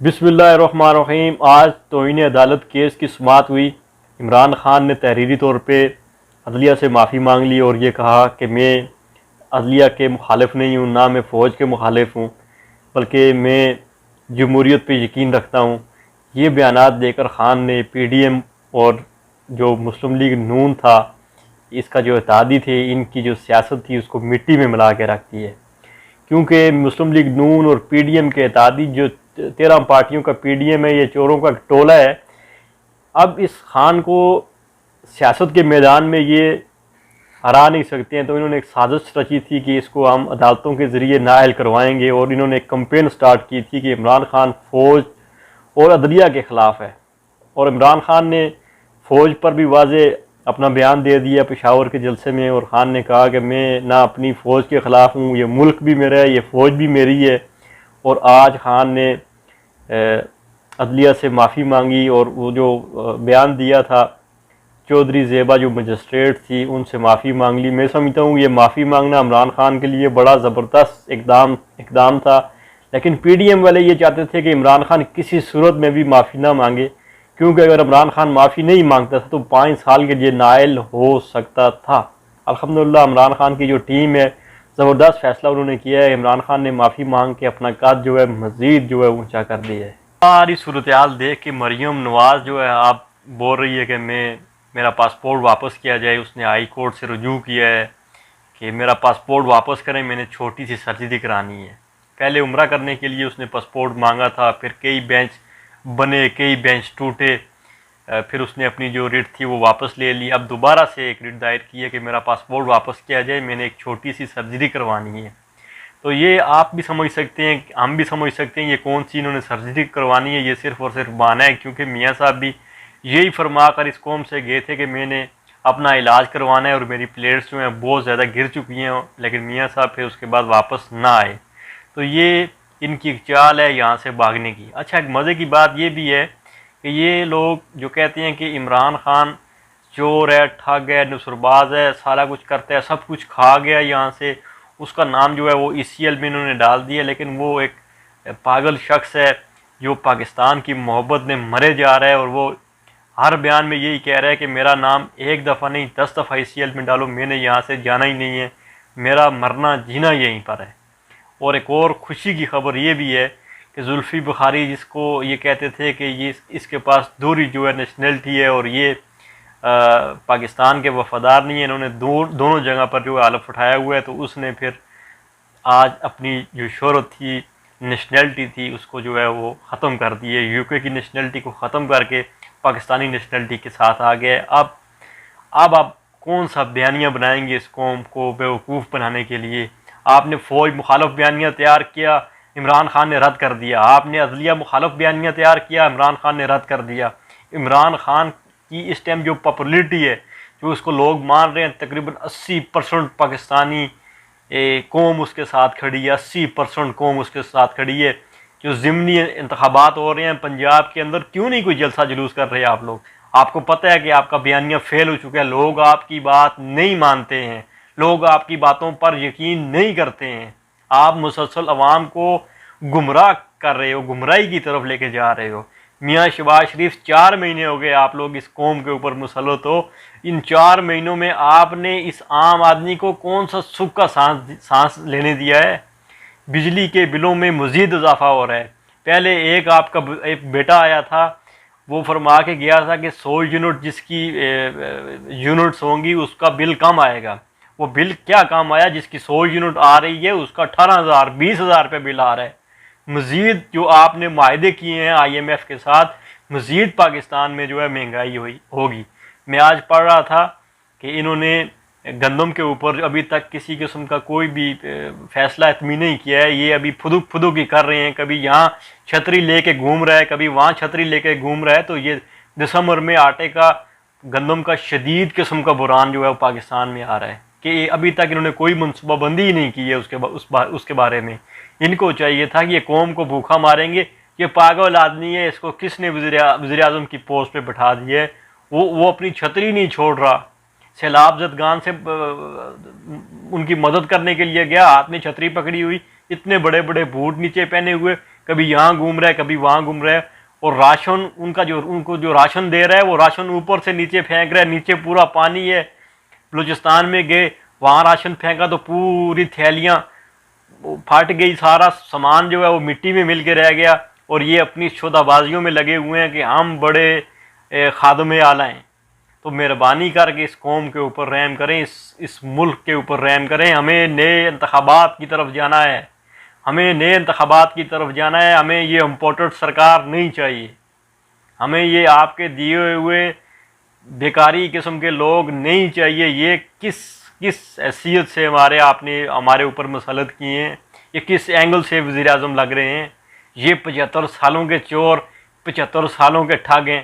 बिस्मिल्लाहिर्रहमानिर्रहीम। आज तौहीन अदालत केस की समाअत हुई। इमरान खान ने तहरीरी तौर पे अदलिया से माफ़ी मांग ली और ये कहा कि मैं अदलिया के मुखालिफ नहीं हूँ, ना मैं फ़ौज के मुखालिफ हूँ, बल्कि मैं जमहूरियत पे यकीन रखता हूँ। ये बयानात देकर खान ने PDM और जो मुस्लिम लीग नून था, इसका जो इत्तेहादी थे, इनकी जो सियासत थी उसको मिट्टी में मिला के रख दी है। क्योंकि मुस्लिम लीग नून और PDM के इत्तेहादी जो 13 पार्टियों का PDM है, ये चोरों का टोला है। अब इस खान को सियासत के मैदान में ये हरा नहीं सकते हैं, तो इन्होंने एक साजिश रची थी कि इसको हम अदालतों के ज़रिए नाअहल करवाएंगे, और इन्होंने एक कंपेन स्टार्ट की थी कि इमरान खान फ़ौज और अदलिया के ख़िलाफ़ है। और इमरान खान ने फ़ौज पर भी वाज़े अपना बयान दे दिया पेशावर के जलसे में, और ख़ान ने कहा कि मैं ना अपनी फ़ौज के ख़िलाफ़ हूँ, ये मुल्क भी मेरा है, ये फ़ौज भी मेरी है। और आज ख़ान ने अदलिया से माफ़ी मांगी, और वो जो बयान दिया था चौधरी ज़ेबा जो मजिस्ट्रेट थी, उनसे माफ़ी मांग ली। मैं समझता हूँ ये माफ़ी मांगना इमरान खान के लिए बड़ा ज़बरदस्त इकदाम था। लेकिन PDM वाले ये चाहते थे कि इमरान खान किसी सूरत में भी माफ़ी ना मांगे, क्योंकि अगर इमरान खान माफ़ी नहीं मांगता था तो 5 साल के लिए नाअहल हो सकता था। अल्हम्दुलिल्लाह इमरान खान की जो टीम है, ज़बरदस्त फैसला उन्होंने किया है। इमरान खान ने माफ़ी मांग के अपना कद जो है मज़ीद जो है ऊँचा कर दिया है। सारी सूरत हाल देख के मरियम नवाज़ जो है आप बोल रही है कि मेरा पासपोर्ट वापस किया जाए। उसने हाई कोर्ट से रुजू किया है कि मेरा पासपोर्ट वापस करें, मैंने छोटी सी सर्जरी करानी है। पहले उम्रा करने के लिए उसने पासपोर्ट मांगा था, फिर कई बेंच बने, कई बेंच टूटे, फिर उसने अपनी जो रिट थी वो वापस ले ली। अब दोबारा से एक रिट दायर की है कि मेरा पासपोर्ट वापस किया जाए, मैंने एक छोटी सी सर्जरी करवानी है। तो ये आप भी समझ सकते हैं, हम भी समझ सकते हैं ये कौन सी इन्होंने सर्जरी करवानी है। ये सिर्फ़ और सिर्फ बहाना है, क्योंकि मियाँ साहब भी यही फरमा कर इस कौम से गए थे कि मैंने अपना इलाज करवाना है और मेरी प्लेट्स जो हैं बहुत ज़्यादा गिर चुकी हैं, लेकिन मियाँ साहब फिर उसके बाद वापस ना आए। तो ये इनकी एक चाल है यहाँ से भागने की। अच्छा, एक मज़े की बात ये भी है कि ये लोग जो कहते हैं कि इमरान खान चोर है, ठग है, नुसरबाज है, सारा कुछ करता है, सब कुछ खा गया यहाँ से, उसका नाम जो है वो ECL में इन्होंने डाल दिया। लेकिन वो एक पागल शख्स है जो पाकिस्तान की मोहब्बत में मरे जा रहा है, और वो हर बयान में यही कह रहा है कि मेरा नाम एक दफ़ा नहीं 10 दफ़ा ECL में डालो, मैंने यहाँ से जाना ही नहीं है, मेरा मरना जीना यहीं पर है। और एक और खुशी की खबर ये भी है कि जुल्फ़ी बुखारी, जिसको ये कहते थे कि ये इसके पास दूसरी जो है नेशनलिटी है और ये पाकिस्तान के वफादार नहीं है, इन्होंने दोनों जगह पर जो हलफ उठाया हुआ है, तो उसने फिर आज अपनी जो शोहरत थी, नेशनलिटी थी, उसको जो है वो ख़त्म कर दी है। UK की नेशनलिटी को ख़त्म करके पाकिस्तानी नेशनलिटी के साथ आ गए। अब आप कौन सा बयानिया बनाएंगे इस कौम को बेवकूफ़ बनाने के लिए? आपने फ़ौज मुखालफ बयानिया तैयार किया, इमरान खान ने रद्द कर दिया। आपने अदलिया मुखालफ बयानिया तैयार किया, इमरान खान ने रद्द कर दिया। इमरान खान की इस टाइम जो पॉपुलरिटी है, जो उसको लोग मान रहे हैं, तकरीबन 80% पाकिस्तानी कौम उसके साथ खड़ी है, 80% कौम उसके साथ खड़ी है। जो ज़िमनी इंतखाबात हो रहे हैं पंजाब के अंदर, क्यों नहीं कोई जलसा जुलूस कर रहे हैं आप लोग? आपको पता है कि आपका बयानिया फेल हो चुका है, लोग आपकी बात नहीं मानते हैं, लोग आपकी बातों पर यकीन नहीं करते हैं। आप मुसलसल अवाम को गुमराह कर रहे हो, गुमराही की तरफ लेके जा रहे हो। मियाँ शहबाज शरीफ 4 महीने हो गए आप लोग इस कौम के ऊपर मुसल्लत हो। इन 4 महीनों में आपने इस आम आदमी को कौन सा सुख का सांस लेने दिया है? बिजली के बिलों में मज़ीद इजाफा हो रहा है। पहले आपका एक बेटा आया था, वो फरमा के गया था कि 100 यूनिट जिसकी यूनिट्स होंगी उसका बिल कम आएगा। वो बिल क्या कम आया? जिसकी 100 यूनिट आ रही है उसका 18,000 20,000 रुपये बिल आ रहा है। मज़ीद जो आपने माहदे किए हैं IMF के साथ, मज़ीद पाकिस्तान में जो है महंगाई होगी। मैं आज पढ़ रहा था कि इन्होंने गंदम के ऊपर अभी तक किसी किस्म का कोई भी फैसला इत्मी नहीं किया है। ये अभी फुदुक ही कर रहे हैं, कभी यहाँ छतरी लेके घूम रहा है, कभी वहाँ छतरी लेके घूम रहा है। तो ये दिसंबर में आटे का, गंदम का शदीद किस्म का बुरान जो है वो पाकिस्तान में आ रहा है कि अभी तक इन्होंने कोई मनसूबाबंदी ही नहीं की है उसके बारे में। इनको चाहिए था कि ये कौम को भूखा मारेंगे, ये पागल आदमी है, इसको किसने वज़ीर आज़म की पोस्ट पे बैठा दिया है? वो अपनी छतरी नहीं छोड़ रहा। सैलाब जदगान से उनकी मदद करने के लिए गया, हाथ में छतरी पकड़ी हुई, इतने बड़े बड़े बूट नीचे पहने हुए, کبھی یہاں گھوم رہا ہے کبھی وہاں گھوم رہا ہے، اور راشن ان کو جو راشن دے رہا ہے وہ راشن اوپر سے نیچے پھینک رہا ہے، نیچے پورا پانی ہے۔ بلوچستان میں گئے وہاں راشن پھینکا تو پوری تھیلیاں پھٹ گئی، سارا سامان جو ہے وہ مٹی میں مل کے رہ گیا، اور یہ اپنی شدہ بازیوں میں لگے ہوئے ہیں کہ ہم بڑے خادم اعلیٰ ہیں۔ تو مہربانی کر کے اس قوم کے اوپر رحم کریں، اس ملک کے اوپر رحم کریں۔ ہمیں نئے انتخابات کی طرف جانا ہے، ہمیں نئے انتخابات کی طرف جانا ہے، ہمیں یہ امپورٹڈ سرکار نہیں چاہیے، ہمیں یہ آپ کے دیے ہوئے بیکاری قسم کے لوگ نہیں چاہیے۔ یہ کس حیثیت سے آپ نے ہمارے اوپر مسلط کیے ہیں، یہ کس اینگل سے وزیر اعظم لگ رہے ہیں؟ یہ 75 سالوں کے چور، 75 سالوں کے ٹھگ ہیں۔